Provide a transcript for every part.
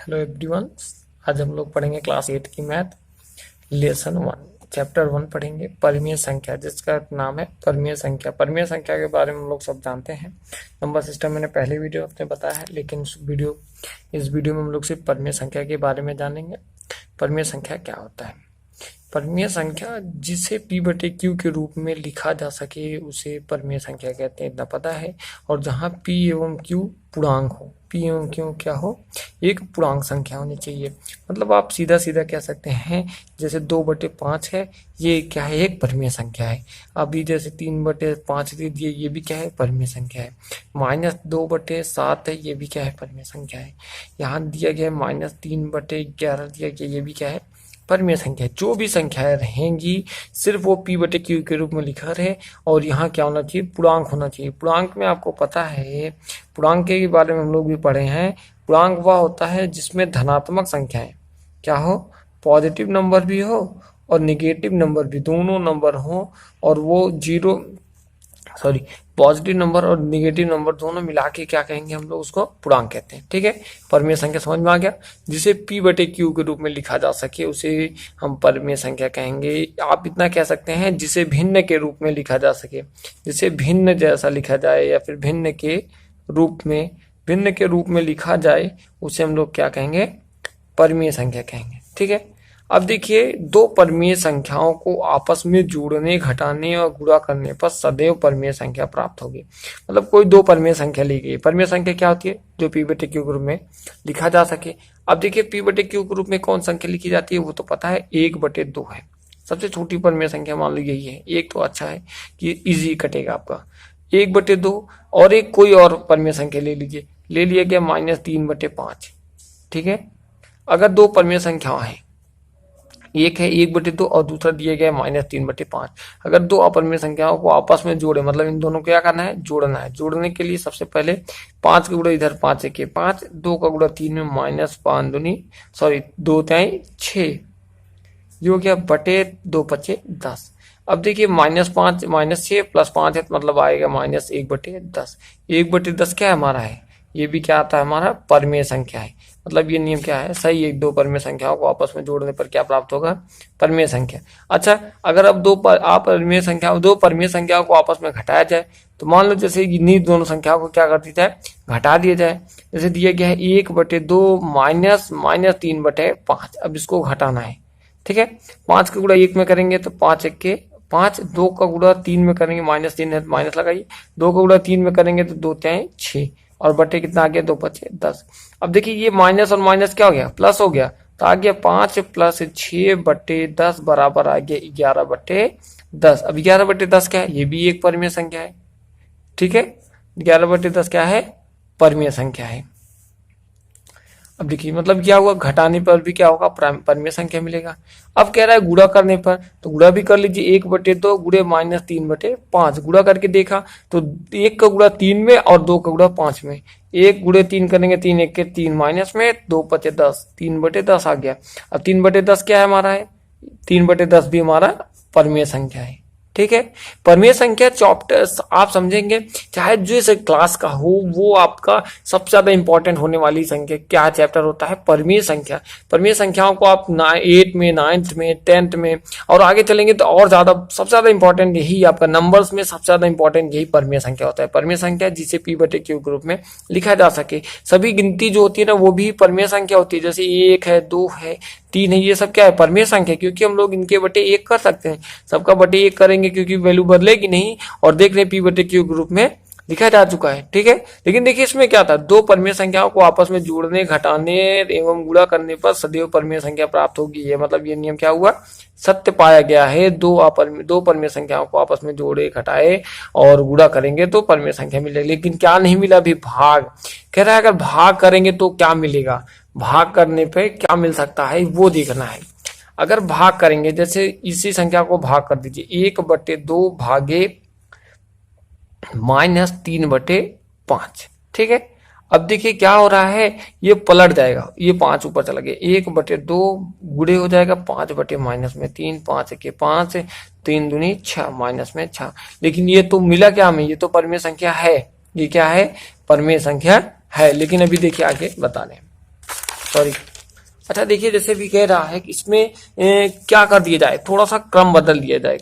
Hello everyone. आज हम लोग पढ़ेंगे क्लास 8 की मैथ लेसन 1 चैप्टर 1 पढ़ेंगे परिमेय संख्या, जिसका नाम है परिमेय संख्या। परिमेय संख्या के बारे में हम लोग सब जानते हैं। नंबर सिस्टम मैंने पहले वीडियो अपने बताया है, लेकिन इस वीडियो में हम लोग सिर्फ परिमेय संख्या के बारे में जानेंगे। परिमेय संख्या क्या होता है? परिमेय संख्या जिसे p/q के रूप में लिखा जा सके उसे परिमेय संख्या कहते हैं, इतना पता है। और जहाँ p एवं q पूर्णांक हो, p एवं q क्या हो, एक पूर्णांक संख्या होनी चाहिए। मतलब आप सीधा सीधा कह सकते हैं, जैसे 2/5 है, ये क्या है, एक परिमेय संख्या है। अभी जैसे 3/5 दे दिए, ये भी क्या है, परिमेय संख्या है। -2/7 है, ये भी क्या है, परिमेय संख्या है। यहाँ दिया गया है -3/11 दिया गया, ये भी क्या है, परिमेय संख्या। जो भी संख्याएं रहेंगी सिर्फ वो p/q के रूप में लिखा रहे, और यहाँ क्या होना चाहिए, पूर्णांक होना चाहिए। पूर्णांक में आपको पता है, पूर्णांक के बारे में हम लोग भी पढ़े हैं। पूर्णांक वह होता है जिसमें धनात्मक संख्याएं क्या हो, पॉजिटिव नंबर भी हो और निगेटिव नंबर भी, दोनों नंबर हो, और वो पॉजिटिव नंबर और निगेटिव नंबर दोनों मिला के क्या कहेंगे, हम लोग उसको पूर्णांक कहते हैं। ठीक है, परिमेय संख्या समझ में आ गया। जिसे p/q के रूप में लिखा जा सके उसे हम परिमेय संख्या कहेंगे। आप इतना कह सकते हैं, जिसे भिन्न के रूप में लिखा जा सके, जिसे भिन्न जैसा लिखा जाए या फिर भिन्न के रूप में लिखा जाए, उसे हम लोग क्या कहेंगे, परिमेय संख्या कहेंगे। ठीक है, अब देखिए, दो परिमेय संख्याओं को आपस में जोड़ने, घटाने और गुणा करने पर सदैव परिमेय संख्या प्राप्त होगी। मतलब कोई दो परिमेय संख्या ली गई, परिमेय संख्या क्या होती है, जो p/q के रूप में लिखा जा सके। अब देखिए, p/q के रूप में कौन संख्या लिखी जाती है, वो तो पता है, 1/2 है। सबसे छोटी परिमेय संख्या मान ली यही है। एक तो अच्छा है कि इजी कटेगा आपका, 1/2। और एक कोई और परिमेय संख्या ले लीजिए, ले लिया गया -3/5। ठीक है, अगर दो परिमेय संख्या है, एक है 1/2 और दूसरा दिया गया है -3/5। अगर दो अपरिमेय संख्याओं को आपस में जोड़े, मतलब इन दोनों को क्या करना है, जोड़ना है। जोड़ने के लिए सबसे पहले 5 का गुणा इधर 5 1 5, 2 का गुणा 3 में -5 2 3 6, ये हो गया बटे 2 5 10। अब देखिए, -5 -6 + 5 है, मतलब आएगा -1/10। 1/10 क्या है हमारा है, ये भी क्या आता है, हमारा परिमेय संख्या है। मतलब ये नियम क्या है, सही, एक दो परिमेय संख्याओं को आपस में जोड़ने पर क्या प्राप्त होगा, परिमेय संख्या। अच्छा, अगर अब दो परिमेय संख्याओं को आपस में घटाया जाए, तो मान लो जैसे इन्हीं दोनों संख्याओं को क्या कर दिया जाए, घटा दिया जाए। जैसे दिया गया है 1/2 -3/5, अब इसको घटाना है। ठीक है, 5 का गुणा 1 में करेंगे तो 5 1 के 5, 2 का गुणा 3 में करेंगे, -3 है तो माइनस लगाइए, 2 का गुणा 3 में करेंगे तो 2 3 6, और बटे कितना आ गया, 2 5 10। अब देखिए, ये माइनस और माइनस क्या हो गया, प्लस हो गया, तो आ गया 5 + 6/10 बराबर आ गया 11/10। अब 11/10 क्या है, ये भी एक परिमेय संख्या है। ठीक है, 11/10 क्या है, परिमेय संख्या है। अब देखिए, मतलब क्या हुआ, घटाने पर भी क्या होगा, परिमेय संख्या मिलेगा। अब कह रहा है गुणा करने पर, तो गुणा भी कर लीजिए, 1/2 गुणे -3/5। गुणा करके देखा तो 1 का गुणा 3 में और 2 का गुणा 5 में। 1 गुणे 3 करेंगे, 3 1 के 3 माइनस में, 2 5 10, 3/10 आ गया। अब 3/10 क्या है हमारा है, 3/10 भी हमारा परिमेय संख्या है। ठीक है, परिमेय संख्या चैप्टर आप समझेंगे, चाहे जो क्लास का हो, वो आपका सबसे ज्यादा इंपॉर्टेंट होने वाली संख्या क्या चैप्टर होता है, परिमेय संख्या। परिमेय संख्याओं को आप 8 में, 9th में, 10th में और आगे चलेंगे तो और ज्यादा, सबसे ज्यादा इंपॉर्टेंट यही आपका नंबर्स में सबसे ज्यादा इंपॉर्टेंट यही परिमेय संख्या होता है। परिमेय संख्या जिसे p/q के रूप में लिखा जा सके। सभी गिनती जो होती है ना, वो भी परिमेय संख्या होती है। जैसे 1 है, 2 है, 3 है, ये सब क्या है, परिमेय संख्या, क्योंकि हम लोग इनके बटे 1 कर सकते हैं। सबका बटे 1 करेंगे क्योंकि वैल्यू बदलेगी नहीं, और देख रहे p/q के रूप में लिखा जा चुका है। ठीक है, लेकिन देखिए इसमें क्या था, दो परिमेय संख्याओं को आपस में जोड़ने, घटाने एवं गुणा करने पर सदैव परिमेय संख्या प्राप्त होगी। ये मतलब ये नियम क्या हुआ, सत्य पाया गया है। दो परिमेय संख्याओं को आपस में जोड़े, घटाए और गुणा करेंगे तो परिमेय संख्या मिलेगी। लेकिन क्या नहीं मिला अभी, भाग। कह रहा है अगर भाग करेंगे तो क्या मिलेगा, भाग करने पे क्या मिल सकता है, वो देखना है। अगर भाग करेंगे, जैसे इसी संख्या को भाग कर दीजिए, 1/2 भागे -3/5। ठीक है, अब देखिए क्या हो रहा है, ये पलट जाएगा, ये 5 ऊपर चला गया, 1/2 गुणे हो जाएगा 5/-3, 5 के 5, 3 दूनी 6, माइनस में 6। लेकिन ये तो मिला क्या हमें, ये तो परिमेय संख्या है। ये क्या है, परिमेय संख्या है। लेकिन अभी देखिए आगे बता रहे हैं। सॉरी। अच्छा देखिए, जैसे भी कह रहा है कि इसमें क्या कर दिया जाए, थोड़ा सा क्रम बदल दिया जाए,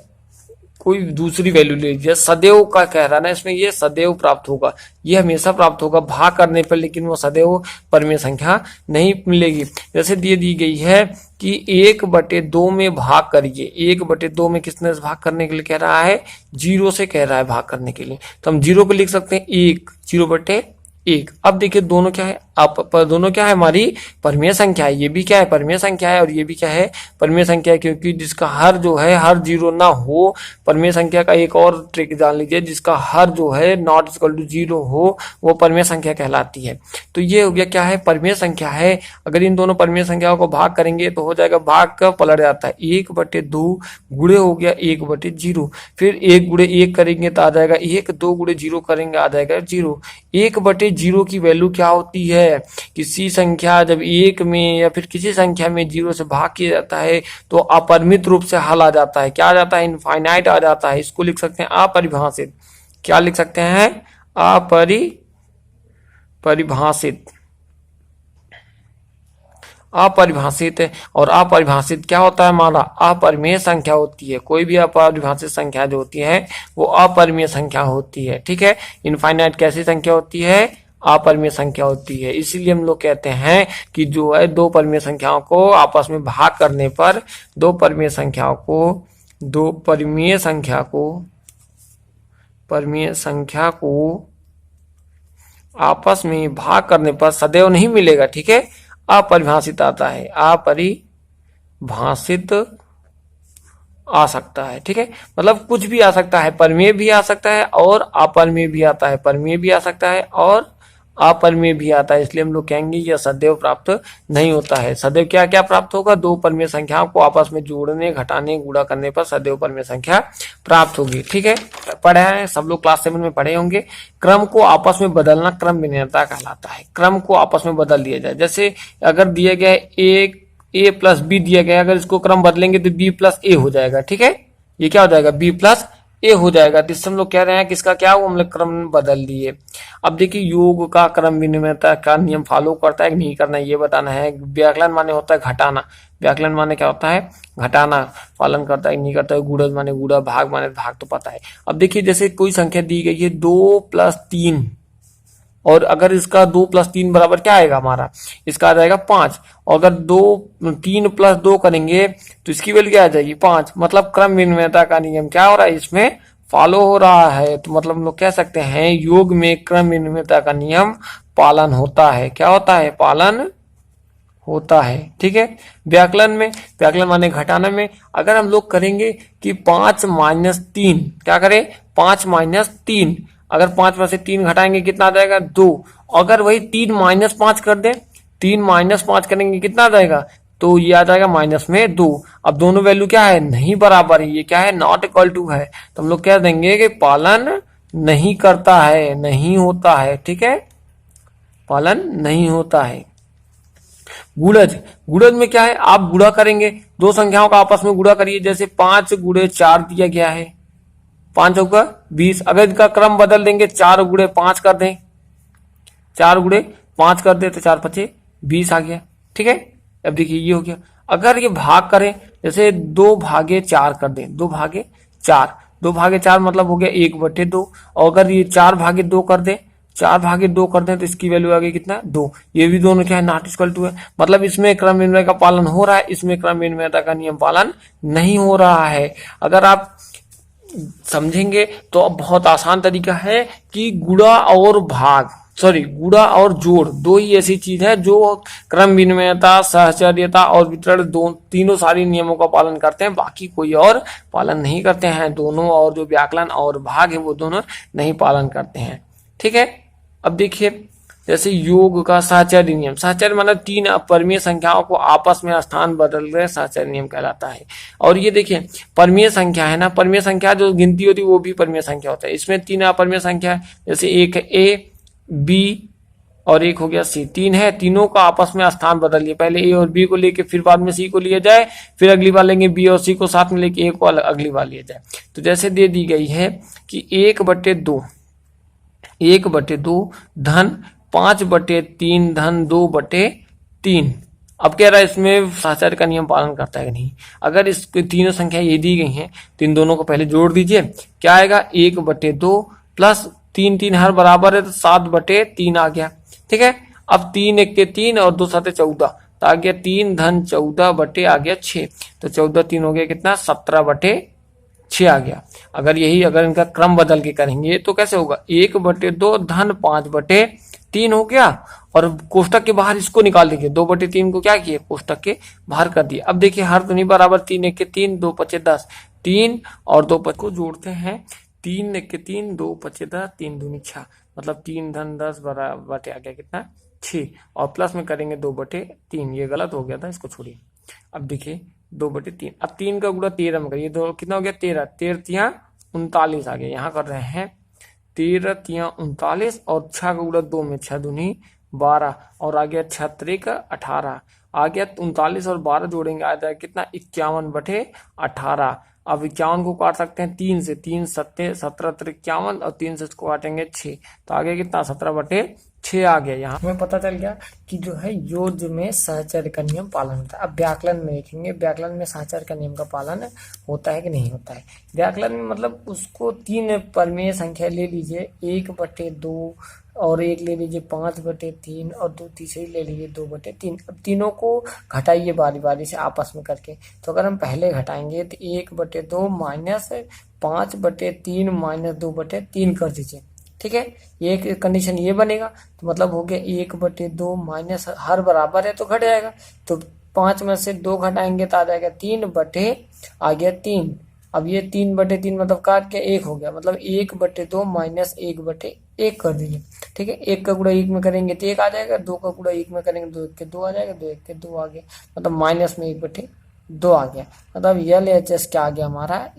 कोई दूसरी वैल्यू ले लीजिए। सदैव का कह रहा है ना, इसमें ये सदैव प्राप्त होगा, ये हमेशा प्राप्त होगा भाग करने पर, लेकिन वो सदैव परमेय संख्या नहीं मिलेगी। जैसे दी गई है कि 1/2 में भाग करिए। 1/2 में किसने से भाग करने के लिए कह रहा है, 0 से कह रहा है भाग करने के लिए, तो हम 0 को लिख सकते हैं 1, 0/1। अब देखिए दोनों क्या है, दोनों क्या है, हमारी परमेय संख्या है। ये भी क्या है, परमेय संख्या है, और ये भी क्या है, परमेय संख्या है, क्योंकि जिसका हर जो है हर 0 ना हो। परमेय संख्या का एक और ट्रिक जान लीजिए, जिसका हर जो है नॉट इक्वल टू 0 हो, वो परमेय संख्या कहलाती है। तो ये हो गया क्या है, परमेय संख्या है। अगर इन दोनों परमेय संख्याओं को भाग करेंगे तो हो जाएगा, भाग का पलट जाता है, 1/2 गुणे हो गया 1/0। फिर 1 गुणे 1 करेंगे तो आ जाएगा 1, 2 गुणे 0 करेंगे आ जाएगा 0। 1/0 की वैल्यू क्या होती है, किसी संख्या जब 1 में या फिर किसी संख्या में 0 से भाग किया जाता है तो अपरिमित रूप से हल आ जाता है। क्या आ जाता है, इनफाइनाइट आ जाता है। इसको लिख सकते हैं अपरिभाषित। क्या लिख सकते हैं, परिभाषित। अपरिभाषित। और अपरिभाषित क्या होता है, हमारा अपरिमेय संख्या होती है। कोई भी अपरिभाषित संख्या जो होती है वो अपरिमेय संख्या होती है। ठीक है, इनफाइनाइट कैसी संख्या होती है, अपरिमेय संख्या होती है। इसीलिए हम लोग कहते हैं कि जो है दो परिमेय संख्याओं को आपस में भाग करने पर, दो परिमेय संख्या को आपस में भाग करने पर सदैव नहीं मिलेगा। ठीक है, अपरिभाषित आता है, अपरिभाषित आ सकता है। ठीक है, मतलब कुछ भी आ सकता है, परिमेय भी आ सकता है और अपरिमेय भी आता है, परिमेय भी आ सकता है और अपरिमेय भी आता है। इसलिए हम लोग कहेंगे यह सदैव प्राप्त नहीं होता है। सदैव क्या क्या प्राप्त होगा, दो परिमेय संख्याओं को आपस में जोड़ने, घटाने, गुणा करने पर सदैव परिमेय संख्या प्राप्त होगी। ठीक है, पढ़े हैं सब लोग, क्लास 7 में पढ़े होंगे। क्रम को आपस में बदलना क्रम विनिर्णयता कहलाता है। क्रम को आपस में बदल दिया जाए, जैसे अगर दिया गया a प्लस बी दिया गया, अगर इसको क्रम बदलेंगे तो b प्लस ए हो जाएगा। ठीक है, ये क्या हो जाएगा, b प्लस ए हो जाएगा। तो इससे हम लोग कह रहे हैं कि इसका क्या हुआ, हम लोग क्रम बदल दिए। अब देखिए, योग का क्रम विनिमयता का नियम फॉलो करता है कि नहीं करना, ये बताना है। व्याकलन माने होता है घटाना, व्याकलन माने क्या होता है, घटाना, पालन करता है नहीं करता है। गुणज माने गुणा, भाग माने भाग, तो पता है। अब देखिए, जैसे कोई संख्या दी गई है 2 + 3, और अगर इसका 2 + 3 बराबर क्या आएगा, हमारा इसका आ जाएगा 5। और अगर 3 + 2 करेंगे तो इसकी वैल्यू क्या आ जाएगी, 5। मतलब क्रम विनिमयता का नियम क्या हो रहा है, इसमें फॉलो हो रहा है। तो मतलब हम लोग कह सकते हैं योग में क्रम विनिमयता का नियम पालन होता है। क्या होता है, पालन होता है। ठीक है, व्याकलन में, व्याकलन माने घटाना में, अगर हम लोग करेंगे कि 5 - 3, क्या करें, 5 - 3, अगर 5 में से 3 घटाएंगे कितना आ जाएगा, 2। अगर वही 3 - 5 कर दें, 3 - 5 करेंगे कितना आ जाएगा, तो ये आ जाएगा -2। अब दोनों वैल्यू क्या है, नहीं बराबर है, ये क्या है, नॉट इक्वल टू है। तो हम लोग कह देंगे कि पालन नहीं करता है, नहीं होता है। ठीक है, पालन नहीं होता है। गुणज, गुणज में क्या है, आप गुणा करेंगे, दो संख्याओं का आपस में गुणा करिए। जैसे 5 × 4 दिया गया है, 5 होगा 20। अगर इसका क्रम बदल देंगे, 4 × 5 कर दें, 4 × 5 कर दे तो 4 × 5 = 20 आ गया। ठीक है, अब देखिए ये हो गया। अगर ये भाग करें, जैसे 2/4 कर दें, 2/4, 2/4 मतलब हो गया 1/2। और अगर ये 4/2 कर दें, 4/2 कर दें तो इसकी वैल्यू आ गई कितना, 2। ये भी दोनों क्या है, नॉट इक्वल टू है। मतलब इसमें क्रम विनिमय का पालन हो रहा है, इसमें क्रम विनिमयता का नियम पालन नहीं हो रहा है। अगर आप समझेंगे तो अब बहुत आसान तरीका है कि गुणा और जोड़, दो ही ऐसी चीज है जो क्रम विनिमयता, सहचर्यता और वितरण तीनों सारी नियमों का पालन करते हैं, बाकी कोई और पालन नहीं करते हैं। दोनों, और जो व्याकलन और भाग है वो दोनों नहीं पालन करते हैं। ठीक है, अब देखिए, जैसे योग का सहचर्य नियम, सहचर्य मतलब 3 अपरिमेय संख्याओं को आपस में स्थान बदल रहे, सहचर्य नियम कहलाता है। और ये देखिए, परिमेय संख्या है ना, परिमेय संख्या जो गिनती होती है वो भी परिमेय संख्या होता है। इसमें 3 अपरिमेय संख्या है, जैसे एक है A, B और एक हो गया C। 3 है, तीनों का आपस में स्थान बदलिए। पहले A और B को लेके फिर बाद में C को लिया जाए, फिर अगली बार लेंगे B और C को साथ में लेके A को अगली बार लिया जाए। तो जैसे दे दी गई है कि 1/2 धन 5/3 धन 2/3 अब कह रहा है इसमें साहचर्य का नियम पालन करता है कि नहीं। अगर इस तीनों संख्या ये दी गई हैं तो इन दोनों को पहले जोड़ दीजिए। क्या आएगा, 1/2 प्लस 3 3 हर बराबर है तो 7/3 आ गया। ठीक है, अब 3 1 के 3 और 2 7 14 तो आ गया 3 धन 14 बटे आ गया 6। तो 14 3 हो गया कितना, 17/6 आ गया। अगर इनका क्रम बदल के करेंगे तो कैसे होगा, 1/2 धन 5/3 हो गया और कोष्टक के बाहर इसको निकाल दीजिए। 2/3 को क्या किए, कोष्टक के बाहर कर दिए। अब देखिए हर दूनी बराबर, 3 1 के 3 2 5 10, 3 और 2 5 को जोड़ते हैं, 3 1 के 3 2 5 10 3 दूनी 6, मतलब 3 धन 10 बराबर आ गया कितना, 6। और प्लस में करेंगे 2/3, ये गलत हो गया था, इसको छोड़िए। अब देखिए 2/3, अब 3 का गुणा 13 में करिए, दो कितना हो गया, 13 13 39 आ गया। यहाँ कर रहे हैं 13 39 और 6 का गुणा 2 में 6 दूनी 12 और आ गया 6 3 18 आ गया। 39 और 12 जोड़ेंगे आ जाएगा कितना, 51/18। अब 51 को काट सकते हैं 3 से, 3 7 17 51 और 3 से इसको काटेंगे 6 तो आ गया कितना, 17/6 आ गया। यहाँ हमें पता चल गया कि जो है योज्य में सहचर्य का नियम पालन होता है। अब व्याकलन में देखेंगे, व्याकलन में सहचर्य का नियम का पालन होता है कि नहीं होता है। व्याकलन में मतलब उसको 3 परिमेय संख्या ले लीजिए, 1/2 और एक ले लीजिए 5/3 और 2 तीसरी ले लीजिए 2/3। अब तीनों को घटाइए बारी बारी से आपस में करके। तो अगर हम पहले घटाएंगे तो 1/2 माइनस 5/3 माइनस 2/3 कर दीजिए। ठीक है, ये कंडीशन ये बनेगा तो मतलब हो गया 1/2 माइनस, हर बराबर है तो घट जाएगा, तो 5 में से 2 घटाएंगे तो आ जाएगा 3/3। अब ये 3/3 मतलब काट के 1 हो गया, मतलब 1/2 माइनस 1/1 कर दीजिए। ठीक है, 1 का गुणा 1 में करेंगे तो 1 आ जाएगा, 2 का गुणा 1 में करेंगे 2 1 के 2 आ जाएगा, 2 1 के 2 आ गया, मतलब माइनस में 1/2 आ गया। मतलब LHS क्या आ गया हमारा,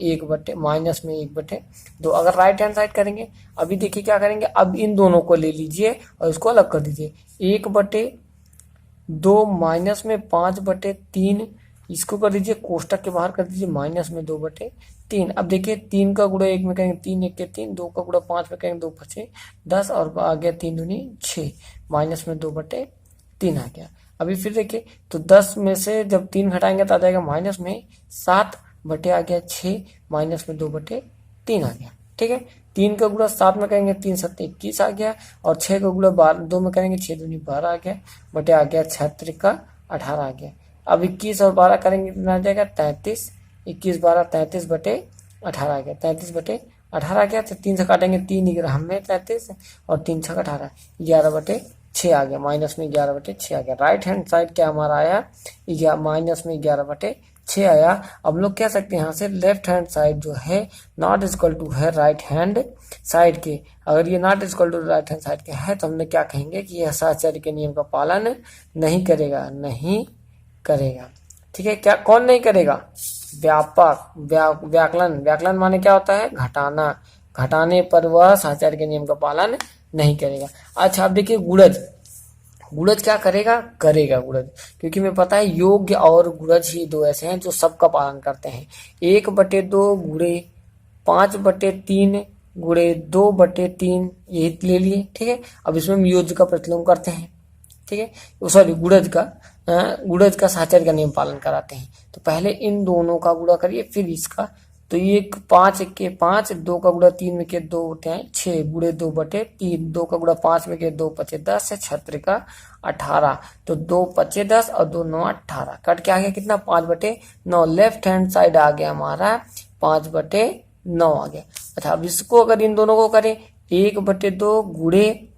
माइनस में 1/2। अगर राइट हैंड साइड करेंगे, अभी देखिए क्या करेंगे, अब इन दोनों को ले लीजिए और इसको अलग कर दीजिए। 1/2 माइनस में 5/3, इसको कर दीजिए कोष्टक के बाहर कर दीजिए, माइनस में 2/3। अब देखिए 3 का गुणा 1 में करेंगे 3 1 के 3, 2 का गुणा 5 में करेंगे 2 5 10 और आ गया 3 दूनी 6, माइनस में 2/3 आ गया। अभी फिर देखिए तो 10 में से जब 3 घटाएंगे तो आ जाएगा माइनस में 7 बटे आ गया 6, माइनस में 2/3 आ गया। ठीक है, 3 का गुणा 7 में करेंगे 3 7 21 आ गया और 6 का गुणा 2 में करेंगे 6 दूनी 12 आ गया, बटे आ गया 6 3 18 आ गया। अब 21 और 12 करेंगे कितना आ जाएगा, 33, 21 12 33/18 आ गया, 33/18 आ गया। तो 3 से काटेंगे 3 ग्राम में 33 और 3 6 18, 11/6 आ गया, माइनस में 11/6 आ गया। राइट हैंड साइड क्या हमारा आया, माइनस में 11/6 आया। अब लोग कह सकते हैं यहाँ से लेफ्ट हैंड साइड जो है नॉट इक्वल टू है राइट हैंड साइड के। अगर ये not equal to right hand side के है तो हमने क्या कहेंगे कि यह सहचर्य के नियम का पालन नहीं करेगा, नहीं करेगा। ठीक है, क्या कौन नहीं करेगा, व्याकलन माने क्या होता है, घटाना, घटाने पर वह सहचर्य के नियम का पालन नहीं करेगा। अच्छा अब देखिए गुणज क्या करेगा, गुणज, क्योंकि मैं पता है योग्य और गुणज ही दो ऐसे हैं जो सबका पालन करते हैं। 1/2 गुणे 5/3 गुणे 2/3 यही ले लिए। ठीक है, अब इसमें हम योज्य का प्रतिलोम करते हैं। ठीक है, सॉरी गुणज का सहचर्य का नियम पालन कराते हैं। तो पहले इन दोनों का गुणा करिए फिर इसका, तो ये 5 1 के 5, 2 का गुणा 3 में के 2 होते हैं 6 गुणे 2/3, 2 का गुणा 5 में के 2 5 10 है 6 3 18, तो 2 5 10 और 2 9 18, कट के आ गया कितना, 5/9। लेफ्ट हैंड साइड आ गया हमारा 5/9 आ गया। अच्छा अब इसको अगर इन दोनों को करें, 1/2 गुणे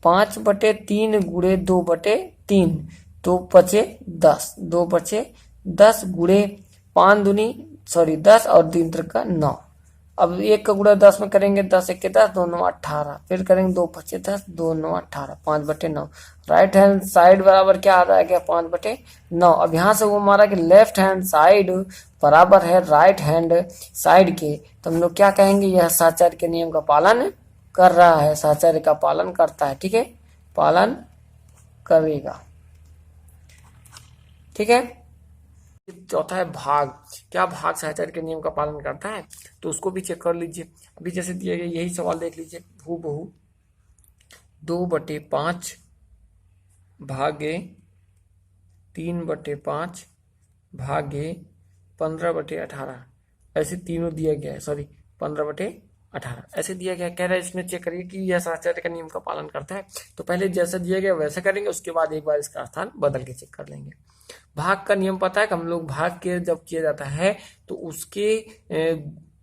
5/3 गुणे 2/3, 2 5 10, 2 5 10 गुणे 5 दूनी 10 और 3 3 9। अब 1 का गुणा 10 में करेंगे 10 1 के 10, 2 9 18, फिर करेंगे 2 5 10, 2 9 18, 5/9। राइट हैंड साइड बराबर क्या आ रहा है, 5/9। अब यहाँ से वो हमारा कि लेफ्ट हैंड साइड बराबर है राइट हैंड साइड के, तो हम लोग क्या कहेंगे, यह सहचर्य के नियम का पालन कर रहा है, सहचर्य का पालन करता है। ठीक है, पालन करेगा। ठीक है, चौथा है भाग, क्या भाग सहचर्य के नियम का पालन करता है, तो उसको भी चेक कर लीजिए। अभी जैसे दिया गया यही सवाल देख लीजिए, हूबहू 2/5 भागे 3/5 भागे 15/18 ऐसे तीनों दिया गया है, सॉरी 15/18 ऐसे दिया गया है। कह रहा है इसमें चेक करिए कि यह साहचर्य का नियम का पालन करता है। तो पहले जैसा दिया गया वैसा करेंगे, उसके बाद एक बार इसका स्थान बदल के चेक कर लेंगे। भाग का नियम पता है कि हम लोग भाग के जब किया जाता है तो उसके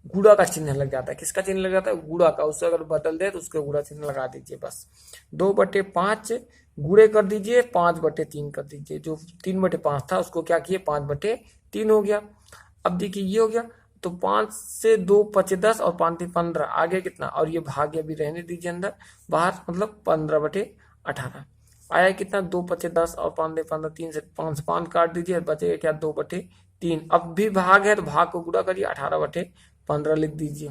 गुणा का चिन्ह लग जाता है। किसका चिन्ह लग जाता है? गुणा का। उससे अगर बदल दे तो उसके गुणा चिन्ह लगा दीजिए बस। 2/5 गुणे कर दीजिए, 5/3 कर दीजिए। जो 3/5 था उसको क्या किए, 5/3 हो गया। अब देखिए ये हो गया, तो 5 से 2 5 10 और 5 3 15 आगे कितना, और ये भाग्य भी रहने दीजिए अंदर, बाहर मतलब 15/18 आया कितना, 2 5 10 और 5 15, 3 से 5 काट दीजिए, बचेगा क्या 2/3। अब भी भाग है तो भाग को गुणा करिए, 18/15 लिख दीजिए,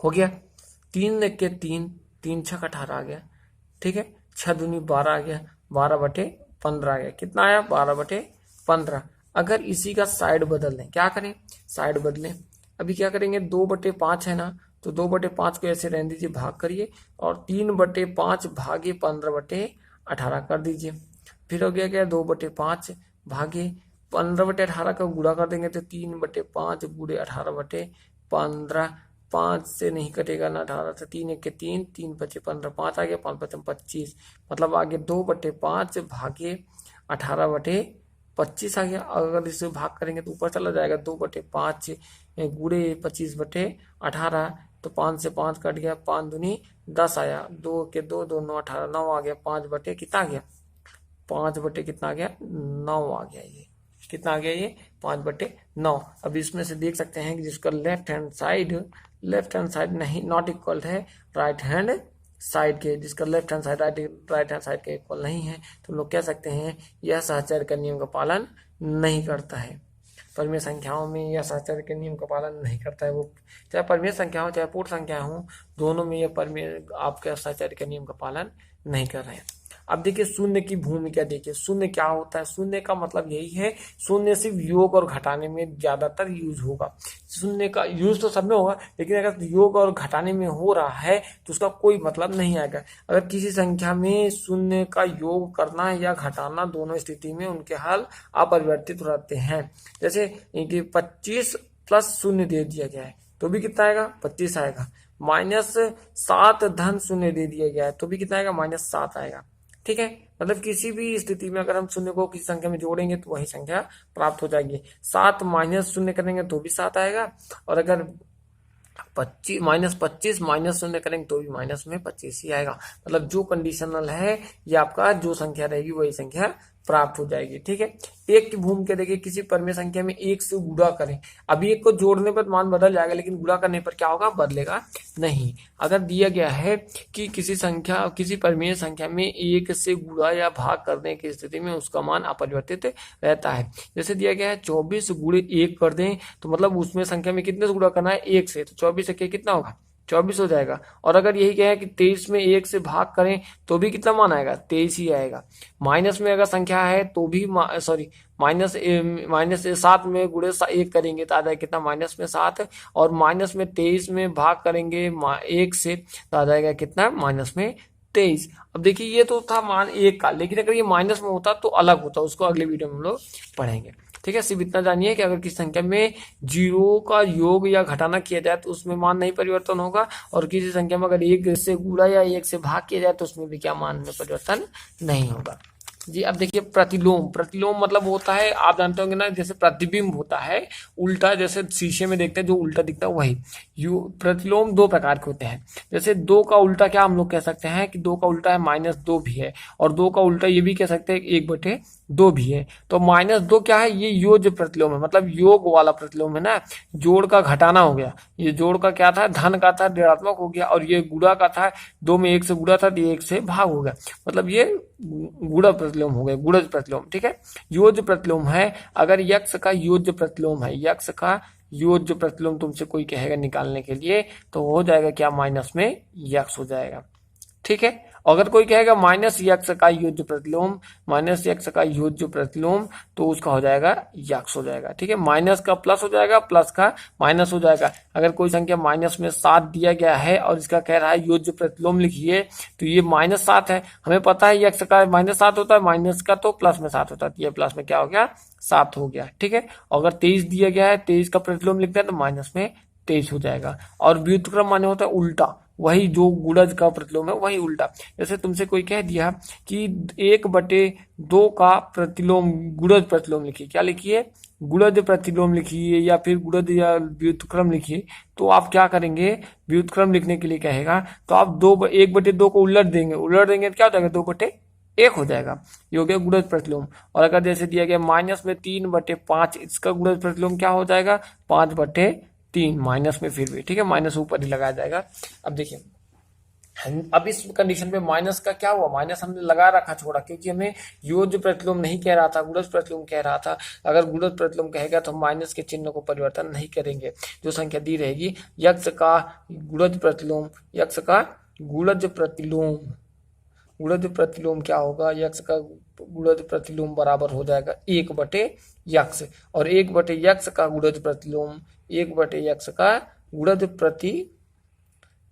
हो गया। 3 के 3, 3 छक 18 आ गया, ठीक है। 6 दूनी 12 आ गया, 12/15 आ गया, कितना आया 12/15। अगर इसी का साइड बदल लें, क्या करें, साइड बदलें। अभी क्या करेंगे, 2/5 है ना, तो 2/5 को ऐसे रहने दीजिए, भाग करिए और 3/5 भागे 15/18 कर दीजिए। फिर हो गया क्या, 2/5 भागे 15/18 का गुणा कर देंगे तो 3/5 गुणे 18/15, 5 से नहीं कटेगा ना 18 से, 3 1 के 3, 3 5 15, 5 आ गया, 5 5 25, मतलब आगे 2/5 भागे 18/25 आ गया। अगर इसे भाग करेंगे तो ऊपर चला जाएगा, 2/5 गुणे 25/18, तो 5 से 5 कट गया, 5 दूनी 10 आया, 2 के 2 2 9 18 9 आ गया, 5 बटे कितना आ गया, 5 बटे कितना आ गया 9 आ गया। ये कितना आ गया, ये 5/9। अब इसमें से देख सकते हैं कि जिसका लेफ्ट हैंड साइड नहीं नॉट इक्वल है राइट हैंड साइड के, जिसका left hand side right hand side के इक्वल नहीं है, तो लोग कह सकते हैं यह साहचर्य का नियम का पालन नहीं करता है। परिमेय संख्याओं में यह साहचर्य के नियम का पालन नहीं करता है। वो चाहे परिमेय संख्या हो चाहे पूर्ण संख्या हो, दोनों में यह परिमेय आपके साहचर्य के नियम का पालन नहीं कर रहे हैं। अब देखिए शून्य की भूमिका देखिए, शून्य क्या होता है, शून्य का मतलब यही है, शून्य सिर्फ योग और घटाने में ज्यादातर यूज होगा। शून्य का यूज तो सब में होगा, लेकिन अगर योग और घटाने में हो रहा है तो उसका कोई मतलब नहीं आएगा। अगर किसी संख्या में शून्य का योग करना या घटाना, दोनों स्थिति में उनके हल अपरिवर्तित रहते हैं। जैसे 25 प्लस 0 दे दिया गया है तो भी कितना आएगा, 25 आएगा। -7 धन 0 दे दिया गया है तो भी कितना आएगा, -7 आएगा, ठीक है। मतलब किसी भी स्थिति में अगर हम शून्य को किसी संख्या में जोड़ेंगे तो वही संख्या प्राप्त हो जाएगी। 7 -0 करेंगे तो भी 7 आएगा, और अगर 25 -0 करेंगे तो भी माइनस में 25 ही आएगा। मतलब जो कंडीशनल है ये आपका जो संख्या रहेगी वही संख्या प्राप्त हो जाएगी, ठीक है। एक की भूमिका देखिए, किसी परिमेय संख्या में 1 से गुणा करें, अभी एक को जोड़ने पर मान बदल जाएगा, लेकिन गुणा करने पर क्या होगा, बदलेगा नहीं। अगर दिया गया है कि किसी परिमेय संख्या में 1 से गुणा या भाग करने की स्थिति में उसका मान अपरिवर्तित रहता है। जैसे दिया गया है 24 गुणे 1 कर दें, तो मतलब उसमें संख्या में कितने से गुणा करना है, 1 से, तो 24 से कितना होगा, 24 हो जाएगा। और अगर यही कहे कि 23 में 1 से भाग करें तो भी कितना मान आएगा, 23 ही आएगा। माइनस में अगर संख्या है तो भी सॉरी -7 में गुणे 1 करेंगे तो आ जाएगा कितना, -7, और माइनस में 23 में भाग करेंगे 1 से तो आ जाएगा कितना, -23। अब देखिए ये तो था मान 1 का, लेकिन अगर ये माइनस में होता तो अलग होता, उसको अगले वीडियो में हम लोग पढ़ेंगे, ठीक है। सिर्फ इतना जानिए कि अगर किसी संख्या में 0 का योग या घटाना किया जाए तो उसमें मान नहीं परिवर्तन होगा, और किसी संख्या में अगर 1 से गुणा या 1 से भाग किया जाए तो उसमें भी क्या मान में परिवर्तन नहीं होगा जी। अब देखिए प्रतिलोम मतलब होता है, आप जानते होंगे ना, जैसे प्रतिबिंब होता है उल्टा, जैसे शीशे में देखते हैं जो उल्टा दिखता है वही। प्रतिलोम 2 प्रकार के होते हैं। जैसे 2 का उल्टा क्या हम लोग कह सकते हैं कि 2 का उल्टा है -2 भी है, और 2 का उल्टा ये भी कह सकते हैं 1/2 भी है। तो -2 क्या है, ये योज्य प्रतिलोम है, मतलब योग वाला प्रतिलोम है ना, जोड़ का घटाना हो गया। ये जोड़ का क्या था, धन का था, ऋणात्मक हो गया, और ये गुणा का था, 2 में 1 से गुणा था तो 1 से भाग हो गया, मतलब ये गुणा प्रतिलोम हो गया, गुणज प्रतिलोम, ठीक है। योज्य प्रतिलोम है, अगर यक्ष का योज्य प्रतिलोम है, यक्ष का योज्य प्रतिलोम तुमसे कोई कहेगा निकालने के लिए तो हो जाएगा क्या, माइनस में यक्ष हो जाएगा, ठीक है। अगर कोई कहेगा माइनस यक्स का योज्य प्रतिलोम, माइनस यक्स का योज्य प्रतिलोम, तो उसका हो जाएगा यक्स हो जाएगा। ठीक है, माइनस का प्लस हो जाएगा, प्लस का माइनस हो जाएगा। अगर कोई संख्या माइनस में 7 दिया गया है और इसका कह रहा है योज्य प्रतिलोम लिखिए, तो ये -7 है। हमें पता है यक्स का -7 होता है, माइनस का तो प्लस में 7 होता है, ये प्लस में क्या हो गया 7 हो गया। ठीक है, अगर 23 दिया गया है, 23 का प्रतिलोम लिखते हैं तो माइनस में 23 हो जाएगा। और व्युत्क्रम माने होता है उल्टा, वही जो गुणज का प्रतिलोम है वही उल्टा। जैसे तुमसे कोई कह दिया कि 1/2 का प्रतिलोम गुणज प्रतिलोम लिखिए, क्या लिखिए गुणज प्रतिलोम लिखिए या फिर गुणज या व्युत्क्रम लिखिए, तो आप क्या करेंगे, व्युत्क्रम लिखने के लिए कहेगा तो आप 1/2 को उलट देंगे, तो क्या हो जाएगा 2/1 हो जाएगा, ये हो गया गुणज प्रतिलोम। और अगर जैसे दिया गया माइनस में 3/5, इसका गुणज प्रतिलोम क्या हो जाएगा 5/3, माइनस में फिर भी, ठीक है, माइनस ऊपर ही लगाया जाएगा। अब देखिए अब इस कंडीशन पे माइनस का क्या हुआ, माइनस हमने लगा रखा छोड़ा, क्योंकि हमें योज्य प्रतिलोम नहीं कह रहा था, गुणज प्रतिलोम कह रहा था। अगर गुणज प्रतिलोम कहेगा तो हम माइनस के चिन्ह को परिवर्तन नहीं करेंगे, जो संख्या दी रहेगी यक्स का गुणज प्रतिलोम, यक्स का गुणज प्रतिलोम, गुणज प्रतिलोम क्या होगा, यक्स का गुणज प्रतिलोम बराबर हो जाएगा 1/यक्स, और 1/यक्स का गुणज प्रतिलोम, 1/यक्स का गुणज प्रति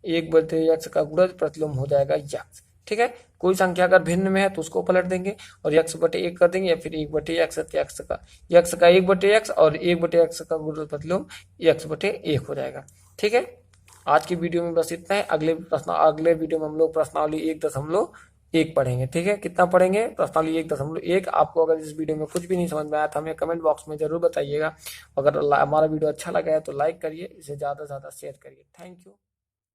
1/यक्स का गुणज प्रतिलोम हो जाएगा यक्स। ठीक है, कोई संख्या अगर भिन्न में है तो उसको पलट देंगे और यक्स/1 कर देंगे, या फिर 1/यक्स यक्स का 1/यक्स और 1/यक्स का गुणज प्रतिलोम यक्स/1 हो जाएगा। ठीक है, आज की वीडियो में बस इतना है। अगले वीडियो में हम लोग प्रश्नावली 1.1 पढ़ेंगे। ठीक है, कितना पढ़ेंगे, प्रश्नावली 1.1। आपको अगर इस वीडियो में कुछ भी नहीं समझ में आया तो हमें कमेंट बॉक्स में जरूर बताइएगा। अगर हमारा वीडियो अच्छा लगा है तो लाइक करिए, इसे ज्यादा से ज्यादा शेयर करिए। Thank you.